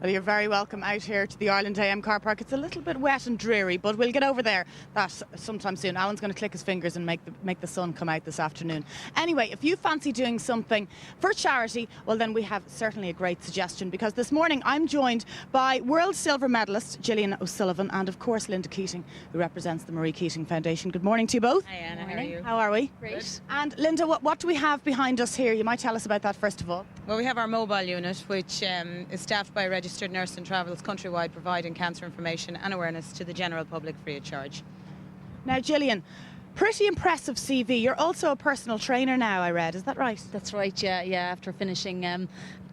Well, you're very welcome out here to the Ireland AM car park. It's a little bit wet and dreary, but we'll get over there that sometime soon. Alan's going to click his fingers and make the sun come out this afternoon. Anyway, if you fancy doing something for charity, well then we have certainly a great suggestion, because this morning I'm joined by world silver medalist Gillian O'Sullivan and of course Linda Keating, who represents the Marie Keating Foundation. Good morning to you both. Hi Anna, how are you? How are we? Great. And Linda, what do we have behind us here? You might tell us about that first of all. Well, we have our mobile unit, which is staffed by a registered nurse and travels countrywide, providing cancer information and awareness to the general public free of charge. Now, Gillian, pretty impressive CV. You're also a personal trainer now, I read. Is that right? That's right, yeah. After finishing,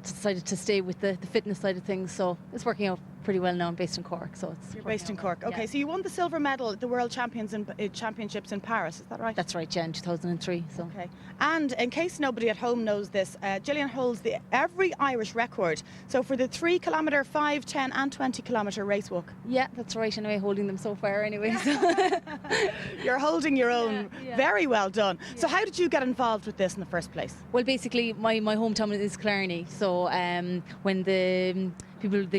decided to stay with the fitness side of things, so it's working out pretty well now. I'm based in Cork, so it's. You're based in Cork. Okay, yeah. So you won the silver medal at the World Championships in Paris. Is that right? That's right, yeah, in 2003. So. Okay. And in case nobody at home knows this, Gillian holds every Irish record. So for the 3 kilometre, 5, 10 and 20 kilometre race walk. Yeah, that's right. Anyway, holding them so far anyway. You're holding your own. Yeah. Very well done. Yeah. So how did you get involved with this in the first place? Well, basically, my hometown is Killarney. So when the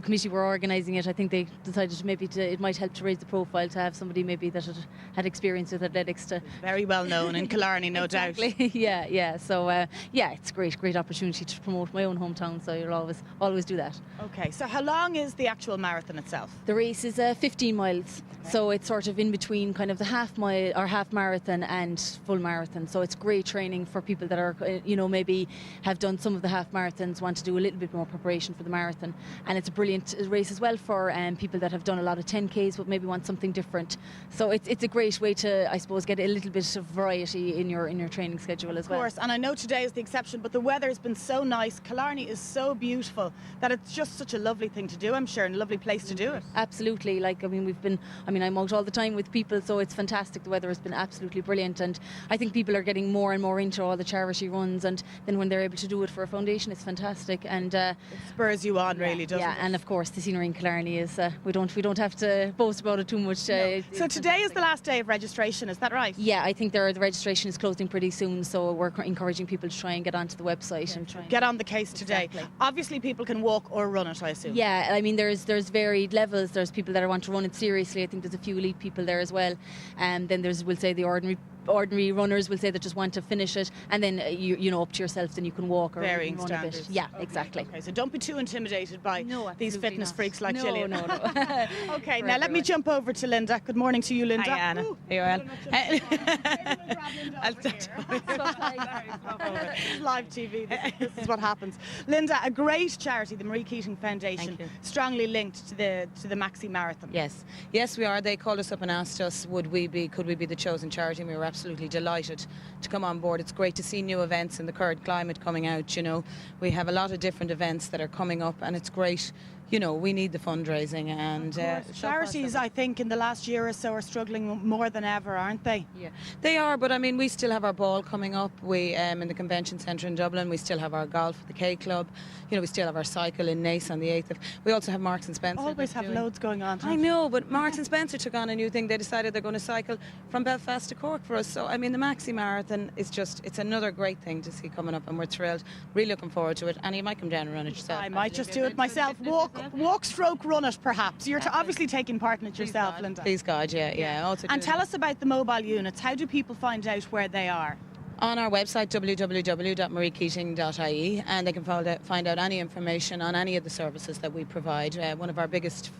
committee were organising it, I think they decided it might help to raise the profile, to have somebody maybe that had experience with athletics. Very well known in Killarney, no exactly. doubt. Yeah. So it's a great opportunity to promote my own hometown. So you'll always do that. Okay. So how long is the actual marathon itself? The race is 15 miles. Okay. So it's sort of in between kind of the half marathon and full marathon. So it's great training for people that are maybe have done some of the half marathons, want to do a little bit more preparation for the marathon. And it's a brilliant race as well for people that have done a lot of 10Ks but maybe want something different. So it's a great way to, I suppose, get a little bit of variety in your training schedule as well. Of course, and I know today is the exception, but the weather has been so nice. Killarney is so beautiful that it's just such a lovely thing to do, I'm sure, and a lovely place to do it. Absolutely. I'm out all the time with people, so it's fantastic. The weather has been absolutely brilliant, and I think people are getting more and more into all the charity runs, and then when they're able to do it for a foundation, it's fantastic. And it spurs you on, really, doesn't it? Yeah, and of course the scenery in Killarney is we don't have to boast about it too much. No. So today is the last day of registration, is that right? Yeah, I think the registration is closing pretty soon, so we're encouraging people to try and get onto the website and try get on the case today. Exactly. Obviously people can walk or run it, I assume. Yeah, I mean there's varied levels. There's people that want to run it seriously. I think there's a few elite people there as well, and then there's, we'll say, the ordinary runners, will say, that just want to finish it, and then you know, up to yourself, then you can walk or varying run standards. A bit. Yeah, okay, exactly. Okay, so don't be too intimidated by these fitness freaks like Gillian. No. Okay, now let me jump over to Linda. Good morning to you, Linda. Hi Anna. Ooh, Are you well? Live TV. This is what happens. Linda, a great charity, the Marie Keating Foundation, strongly linked to the Maxi marathon. Yes, we are. They called us up and asked us, could we be the chosen charity, and we were absolutely delighted to come on board. It's great to see new events in the current climate coming out. We have a lot of different events that are coming up, and it's great. We need the fundraising, and charities, I think, in the last year or so are struggling more than ever, aren't they? Yeah, they are. But I mean, we still have our ball coming up. We in the convention centre in Dublin. We still have our golf at the K Club. We still have our cycle in Nace on the 8th. We also have Marks and Spencer. Always have loads going on. I know, but Marks and Spencer took on a new thing. They decided they're going to cycle from Belfast to Cork for us. So I mean, the Maxi Marathon is it's another great thing to see coming up, and we're thrilled. Really looking forward to it. And you might come down and run it yourself. I might just do it myself. Walk, stroke, run it, perhaps. You're obviously taking part in it yourself, Linda. Please God, yeah. Also, and tell us about the mobile units. How do people find out where they are? On our website, www.mariekeating.ie, and they can find out any information on any of the services that we provide. One of our biggest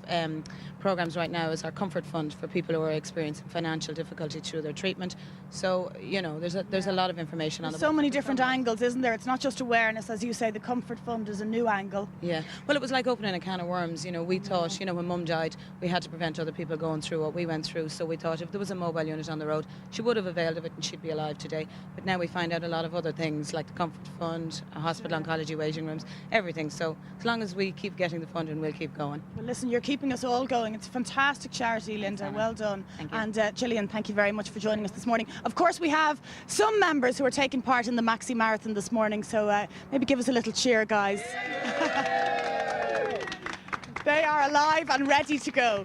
programmes right now is our Comfort Fund for people who are experiencing financial difficulty through their treatment. So, there's a lot of information on the website. So many different angles, isn't there? It's not just awareness, as you say. The Comfort Fund is a new angle. Yeah. Well, it was like opening a can of worms. We thought, when Mum died, we had to prevent other people going through what we went through. So we thought if there was a mobile unit on the road, she would have availed of it and she'd be alive today. But now we find out a lot of other things like the Comfort Fund, a hospital oncology waiting rooms, everything. So as long as we keep getting the funding, we'll keep going. Well, listen, you're keeping us all going. It's a fantastic charity, Linda. Well done. Thank you. And Gillian, thank you very much for joining us this morning. Of course, we have some members who are taking part in the Maxi Marathon this morning, so maybe give us a little cheer, guys. They are alive and ready to go.